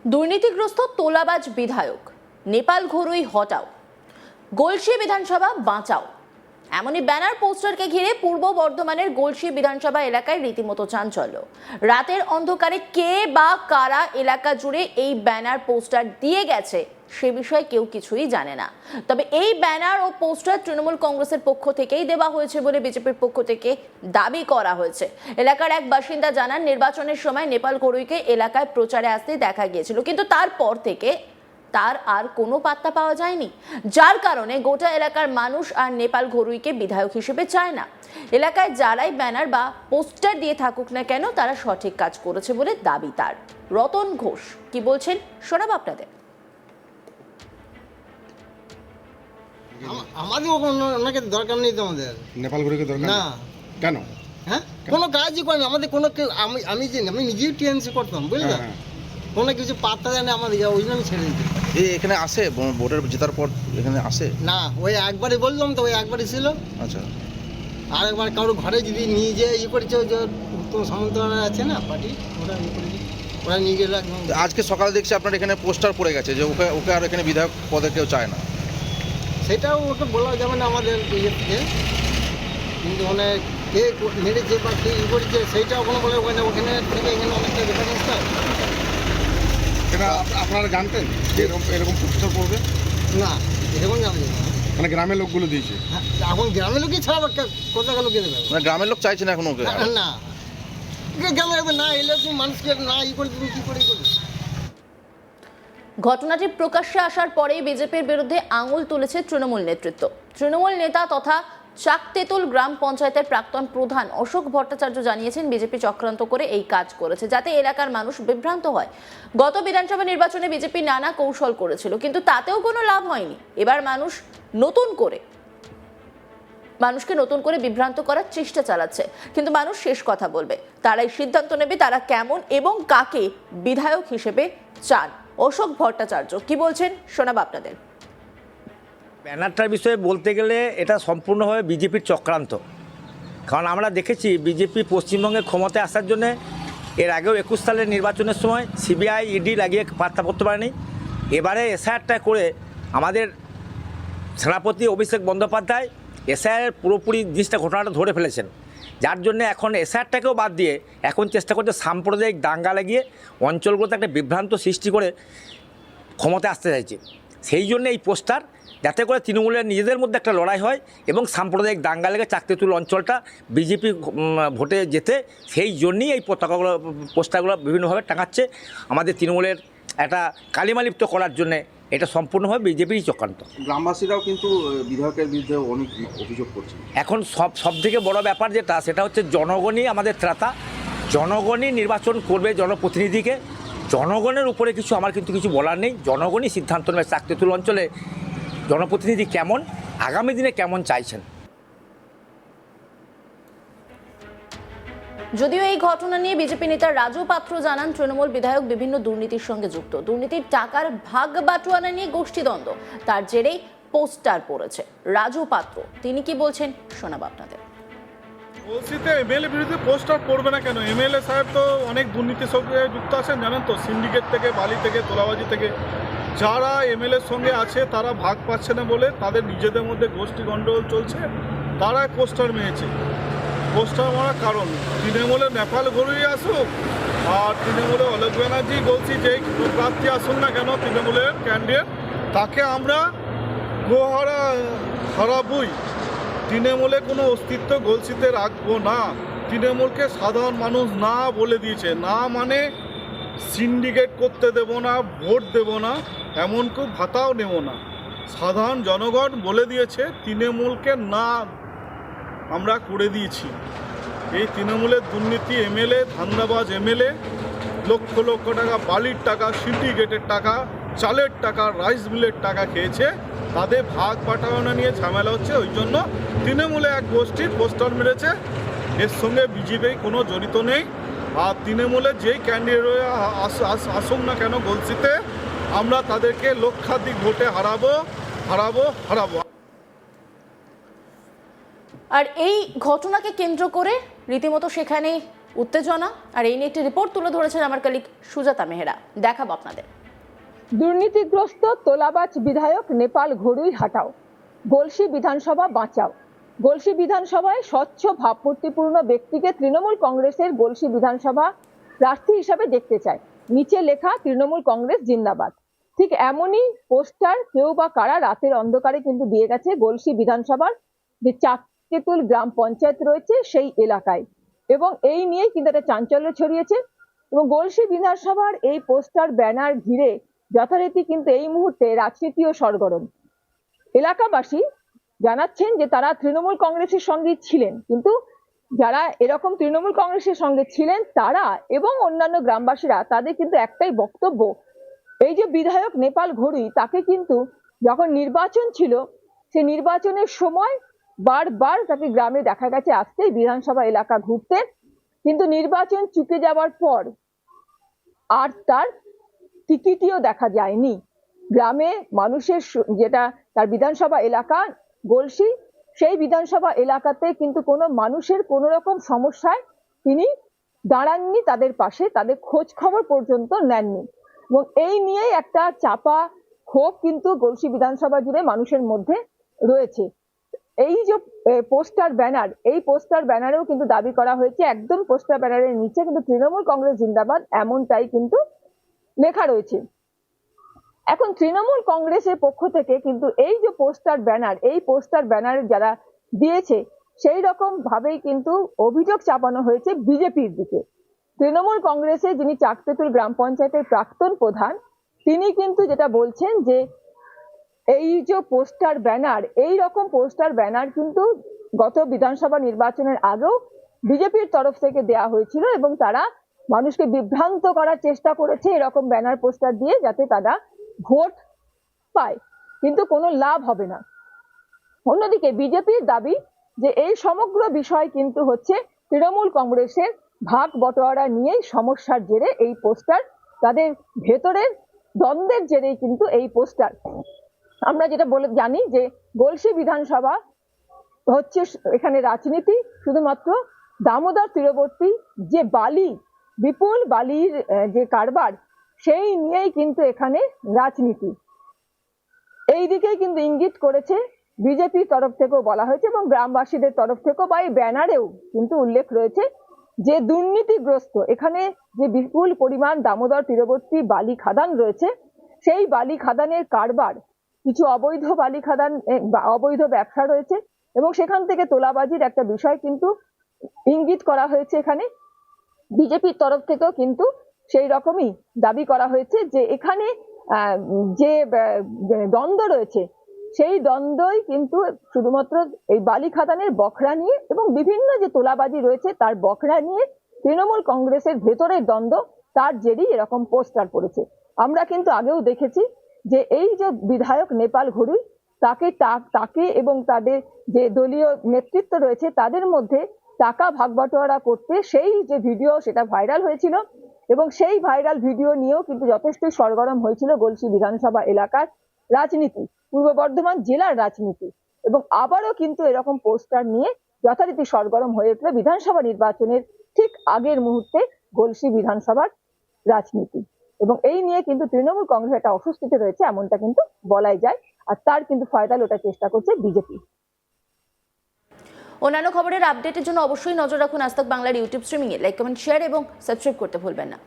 দুর্নীতিগ্রস্ত তোলাবাজ বিধায়ক, নেপাল ঘরুই হটাও, গলসি বিধানসভা বাঁচাও, এমনই ব্যানার পোস্টারকে ঘিরে পূর্ব বর্ধমানের গলসি বিধানসভা এলাকায় রীতিমতো চাঞ্চল্য। রাতের অন্ধকারে কে বা কারা এলাকা জুড়ে এই ব্যানার পোস্টার দিয়ে গেছে সে বিষয়ে কেউ কিছুই জানে না। তবে এই ব্যানার ও পোস্টার তৃণমূল কংগ্রেসের পক্ষ থেকেই দেওয়া হয়েছে বলে বিজেপির পক্ষ থেকে দাবি করা হয়েছে। এলাকার এক বাসিন্দা জানান, নির্বাচনের সময় নেপাল ঘরুইকে এলাকায় প্রচারে আসতে দেখা গিয়েছিল, কিন্তু তারপর থেকে তার আর কোনো পাত্তা পাওয়া যায়নি, যার কারণে গোটা এলাকার মানুষ আর নেপাল ঘরুইকে বিধায়ক হিসেবে চায় না। এলাকায় যারাই ব্যানার বা পোস্টার দিয়ে থাকুক না কেন, তারা সঠিক কাজ করেছে বলে দাবি তার। রতন ঘোষ কি বলছেন শোনাবো আপনাদের। আমাদের ওনাকে দরকার নেই তো, আমাদের নেপাল ঘুরে দরকার না। কেন? হ্যাঁ, কোনো কাজই করেনি আমাদের কোনো আমি নিজেই টিএনসি করতাম, বুঝলেন? কোনো কিছু পাত্তা দেয় না আমাদের, ওই জন্য আমি ছেড়ে দিচ্ছি। এখানে আসে ভোটের জেতার পর এখানে আসে না, ওই একবারই বললাম তো, ওই একবারই ছিল। আচ্ছা, আর একবার কারো ঘরে যদি নিয়ে যে করেছে, ওই যে উত্তম সামন্তরা আছে না পার্টি, ওরা করেছে, ওরা নিয়ে গেল একদম। আজকে সকালে দেখছি আপনার এখানে পোস্টার পড়ে গেছে যে ওকে ওকে আর এখানে বিধায়ক পদে কেউ চায় না। সেটাও ওকে বলা যাবে না আমাদের ইয়ে থেকে, কিন্তু মানে কে মেরেছে বা কে করেছে সেইটাও কোনো বলে ওখানে ওখানে থেকে এখানে অনেকটা ডিফারেন্স। এটা আপনারা জানতেন যে এরকম পোস্টার পড়বে? না, এরকম জানি না। মানে গ্রামের লোকগুলো দিয়েছে? হ্যাঁ, এখন গ্রামের লোকই ছাড়া কোথাকার লোকে দেবে মানে গ্রামের লোক চাইছে না এখন ওকে? না, গ্রামের না এলে তুমি মানুষকে না করে তুমি কী করে করবে? ঘটনাটি প্রকাশ্যে আসার পরেই বিজেপির বিরুদ্ধে আঙুল তুলেছে তৃণমূল নেতৃত্ব। তৃণমূল নেতা তথা চাকতেতুল গ্রাম পঞ্চায়েতের প্রাক্তন প্রধান অশোক ভট্টাচার্য জানিয়েছেন, বিজেপি চক্রান্ত করে এই কাজ করেছে যাতে এলাকার মানুষ বিভ্রান্ত হয়। গত বিধানসভা নির্বাচনে বিজেপি নানা কৌশল করেছিল, কিন্তু তাতেও কোনো লাভ হয়নি। এবার মানুষকে নতুন করে বিভ্রান্ত করার চেষ্টা চালাচ্ছে, কিন্তু মানুষ শেষ কথা বলবে, তারাই সিদ্ধান্ত নেবে তারা কেমন এবং কাকে বিধায়ক হিসেবে চান। অশোক ভট্টাচার্য কি বলছেন শোনাবো আপনাদের। ব্যানারটার বিষয়ে বলতে গেলে এটা সম্পূর্ণভাবে বিজেপির চক্রান্ত। কারণ আমরা দেখেছি বিজেপি পশ্চিমবঙ্গে ক্ষমতায় আসার জন্য এর আগেও 21 সালের নির্বাচনের সময় সিবিআই ইডি লাগিয়ে পাত্তা করতে পারেনি। এবারে এসআইআরটা করে আমাদের সেনাপতি অভিষেক বন্দ্যোপাধ্যায় এসআইআর পুরোপুরি জিনিসটা ঘটনাটা ধরে ফেলেছেন, যার জন্য এখন এসআইআরটাকেও বাদ দিয়ে এখন চেষ্টা করছে সাম্প্রদায়িক দাঙ্গা লাগিয়ে অঞ্চলগুলোতে একটা বিভ্রান্ত সৃষ্টি করে ক্ষমতায় আসতে চাইছে। সেই জন্য এই পোস্টার, যাতে করে তৃণমূলের নিজেদের মধ্যে একটা লড়াই হয় এবং সাম্প্রদায়িক দাঙ্গা লেগে চাকতেতুল অঞ্চলটা বিজেপি ভোটে যেতে, সেই জন্যই এই পতাকাগুলো পোস্টারগুলো বিভিন্নভাবে টাঙাচ্ছে আমাদের তৃণমূলের একটা কালিমালিপ্ত করার জন্যে। এটা সম্পূর্ণভাবে বিজেপিরই চক্রান্ত। গ্রামবাসীরাও কিন্তু বিধায়কের বিরুদ্ধে অনেক অভিযোগ করছে। এখন সব থেকে বড় ব্যাপার যেটা, সেটা হচ্ছে জনগণই আমাদের ত্রাতা। জনগণই নির্বাচন করবে জনপ্রতিনিধিকে। জনগণের উপরে আমার কিন্তু কিছু বলার নেই। জনগণই সিদ্ধান্ত নেবে চাকতেতুল অঞ্চলে জনপ্রতিনিধি কেমন, আগামী দিনে কেমন চাইছেন। যদিও এই ঘটনা নিয়ে বিজেপি নেতা রাজু পাত্র জানান, তৃণমূল বিধায়ক বিভিন্ন দুর্নীতির সঙ্গে যুক্ত, দুর্নীতির টাকার ভাগ বাটোয়ারা নিয়ে গোষ্ঠীদ্বন্দ্ব, তার জেরেই পোস্টার পড়েছে। রাজু পাত্র তিনি কি বলছেন শোনাবো আপনাদের। ওসিতে এমএলএ বিরুদ্ধে পোস্টার পড়বে না কেন? এমএলএ সাহেব তো অনেক দুর্নীতির সঙ্গে যুক্ত আছেন, জানেন তো, সিন্ডিকেট থেকে, বালি থেকে, তোলাবাজি থেকে। যারা এমএলএর সঙ্গে আছে তারা ভাগ পাচ্ছে না বলে তাদের নিজেদের মধ্যে গোষ্ঠী গণ্ডগোল চলছে, তারাই পোস্টার মেরেছে। পোস্টার মারার কারণ তৃণমূলের নেপাল ঘুরিয়ে আসুক আর তৃণমূলে অলোক ব্যানার্জি বলছি যেই প্রার্থী আসুন না কেন তৃণমূলের ক্যান্ডিডেট, তাকে আমরা হারাবই। তৃণমূলে কোনো অস্তিত্ব গলসিতে রাখবো না। তৃণমূলকে সাধারণ মানুষ না বলে দিয়েছে, না মানে সিন্ডিকেট করতে দেব না, ভোট দেব না, এমন কেউ ভাতাও নেব না। সাধারণ জনগণ বলে দিয়েছে তৃণমূলকে না আমরা করে দিয়েছি। এই তৃণমূলের দুর্নীতি এমএলএ, ধান্দাবাজ এমএলএ, লক্ষ লক্ষ টাকা বালির টাকা, সিন্ডিকেটের টাকা, চালের টাকা, রাইস মিলের টাকা খেয়েছে, তাদের ভাগ বাটানো নিয়ে ঝামেলা হচ্ছে। ওই জন্য তৃণমূলে এক গোষ্ঠীর পোস্টার মেরেছে, এর সঙ্গে বিজেপি কোনো জড়িত নেই। আর তৃণমূলের যেই ক্যান্ডিডেট আসুক না কেন গলসিতে, আমরা তাদেরকে লক্ষাধিক ভোটে হারাবো। আর এই ঘটনাকে কেন্দ্র করে রীতিমতো সেখানে উত্তেজনা। আর এই নিয়ে একটি রিপোর্ট তুলে ধরেছেন আমার কলিগ সুজাতা মেহরা, দেখাবো আপনাদের। দুর্নীতিগ্রস্ত তোলাবাজ বিধায়ক নেপাল ঘড়ুই হাটাও, গলসি বিধানসভা বাঁচাও। গলসি বিধানসভায় স্বচ্ছ ভাবমূর্তিপূর্ণ ব্যক্তিকে তৃণমূল কংগ্রেসের গলসি বিধানসভা প্রার্থী হিসাবে দেখতে চায়। নিচে লেখা তৃণমূল কংগ্রেস জিন্দাবাদ। ঠিক এমনই পোস্টার কেউ বা কারা রাতের অন্ধকারে কিন্তু দিয়ে গেছে গলসি বিধানসভার যে চাকতেতুল গ্রাম পঞ্চায়েত রয়েছে সেই এলাকায়, এবং এই নিয়েই কিন্তু একটা চাঞ্চল্য ছড়িয়েছে। এবং গলসি বিধানসভার এই পোস্টার ব্যানার ঘিরে যথারীতি কিন্তু এই মুহূর্তে রাজনীতিও সরগরম। এলাকাবাসী জানাচ্ছেন যে তারা তৃণমূল কংগ্রেসের সঙ্গে ছিলেন, কিন্তু যারা এরকম তৃণমূল কংগ্রেসের সঙ্গে ছিলেন তারা এবং অন্যান্য গ্রামবাসীরা তাদের কিন্তু একটাই বক্তব্য, এই যে বিধায়ক নেপাল ঘড়ুই তাকে কিন্তু যখন নির্বাচন ছিল সেই নির্বাচনের সময় বারবার তাকে গ্রামে দেখা গেছে আসতে, বিধানসভা এলাকা ঘুরতে, কিন্তু নির্বাচন চুকে যাওয়ার পর আর তার টিকিটিও দেখা যায়নি। গ্রামে মানুষের যেটা তার বিধানসভা এলাকা গলসি, সেই বিধানসভা এলাকাতে কিন্তু কোনো মানুষের কোনো রকম সমস্যায় তিনি দাঁড়াননি তাদের পাশে, তাদের খোঁজ খবর পর্যন্ত নেননি। এবং এই নিয়েই একটা চাপা ক্ষোভ কিন্তু গলসি বিধানসভা জুড়ে মানুষের মধ্যে রয়েছে। এই যে পোস্টার ব্যানার, এই পোস্টার ব্যানারেও কিন্তু দাবি করা হয়েছে, একদম পোস্টার ব্যানারের নিচে কিন্তু তৃণমূল কংগ্রেস জিন্দাবাদ এমনটাই কিন্তু লেখা রয়েছে। এখন তৃণমূল কংগ্রেসের পক্ষ থেকে কিন্তু এই যে পোস্টার ব্যানার, এই পোস্টার ব্যানার যারা দিয়েছে সেই রকম ভাবেই কিন্তু অভিযোগ চাপানো হয়েছে বিজেপির দিকে। তৃণমূল কংগ্রেসে যিনি চাকতেতুল গ্রাম পঞ্চায়েতের প্রাক্তন প্রধান, তিনি কিন্তু যেটা বলছেন যে এই যে পোস্টার ব্যানার, এই রকম পোস্টার ব্যানার কিন্তু গত বিধানসভা নির্বাচনের আগেও বিজেপির তরফ থেকে দেয়া হয়েছিল, এবং তারা মানুষকে বিভ্রান্ত করার চেষ্টা করেছে এরকম ব্যানার পোস্টার দিয়ে, যাতে তারা ভোট পায়, কিন্তু কোনো লাভ হবে না। অন্যদিকে বিজেপির দাবি যে এই সমগ্র বিষয় কিন্তু হচ্ছে তৃণমূল কংগ্রেসের ভাগ বটোয়ারা নিয়েই সমস্যার জেরে এই পোস্টার, তাদের ভেতরের দ্বন্দ্বের জেরেই কিন্তু এই পোস্টার। আমরা যেটা বলে জানি যে গলসি বিধানসভা হচ্ছে এখানে রাজনীতি শুধুমাত্র দামোদর তীরবর্তী যে বালি, বিপুল বালির যে কারবার, সেই নিয়েই কিন্তু এখানে রাজনীতি। এই দিকেই কিন্তু ইঙ্গিত করেছে বিজেপির তরফ থেকেও বলা হয়েছে, এবং গ্রামবাসীদের তরফ থেকেও বা এই ব্যানারেও কিন্তু উল্লেখ রয়েছে যে দুর্নীতিগ্রস্ত এখানে যে বিপুল পরিমাণ দামোদর তীরবর্তী বালি খাদান রয়েছে, সেই বালি খাদানের কারবার, কিছু অবৈধ বালি খাদান, অবৈধ ব্যবসা রয়েছে, এবং সেখান থেকে তোলাবাজির একটা বিষয় কিন্তু ইঙ্গিত করা হয়েছে এখানে। বিজেপির তরফ থেকেও কিন্তু সেই রকমই দাবি করা হয়েছে যে এখানে যে দ্বন্দ্ব রয়েছে সেই দ্বন্দ্বই কিন্তু শুধুমাত্র এই বালি খাদানের বখরা নিয়ে এবং বিভিন্ন যে তোলাবাজি রয়েছে তার বখরা নিয়ে তৃণমূল কংগ্রেসের ভেতরের দ্বন্দ্ব, তার জেরেই এরকম পোস্টার পড়েছে। আমরা কিন্তু আগেও দেখেছি যে এই যে বিধায়ক নেপাল ঘড়ুই, তাকে এবং তাদের যে দলীয় নেতৃত্ব রয়েছে তাদের মধ্যে টাকা ভাগবাটোয়ারা করতে সেই যে ভিডিও, সেটা ভাইরাল হয়েছিল, এবং সেই ভাইরাল ভিডিও নিয়েও কিন্তু যথেষ্ট সরগরম হয়েছিল গলসি বিধানসভা এলাকার রাজনীতি, পূর্ব বর্ধমান জেলার রাজনীতি। এবং আবারও কিন্তু এরকম পোস্টার নিয়ে যথারীতি সরগরম হয়ে উঠল বিধানসভা নির্বাচনের ঠিক আগের মুহূর্তে গলসি বিধানসভার রাজনীতি। এবং এই নিয়ে কিন্তু তৃণমূল কংগ্রেস একটা অস্বস্তিতে রয়েছে, এমনটা কিন্তু বলাই যায়, আর তার কিন্তু ফায়দা লোটার চেষ্টা করছে বিজেপি। অন্যান্য খবরের আপডেটের জন্য অবশ্যই নজর রাখুন আজ তাক বাংলার ইউটিউব স্ট্রিমিংয়ে। লাইক, কমেন্ট, শেয়ার এবং সাবস্ক্রাইব করতে ভুলবেন না।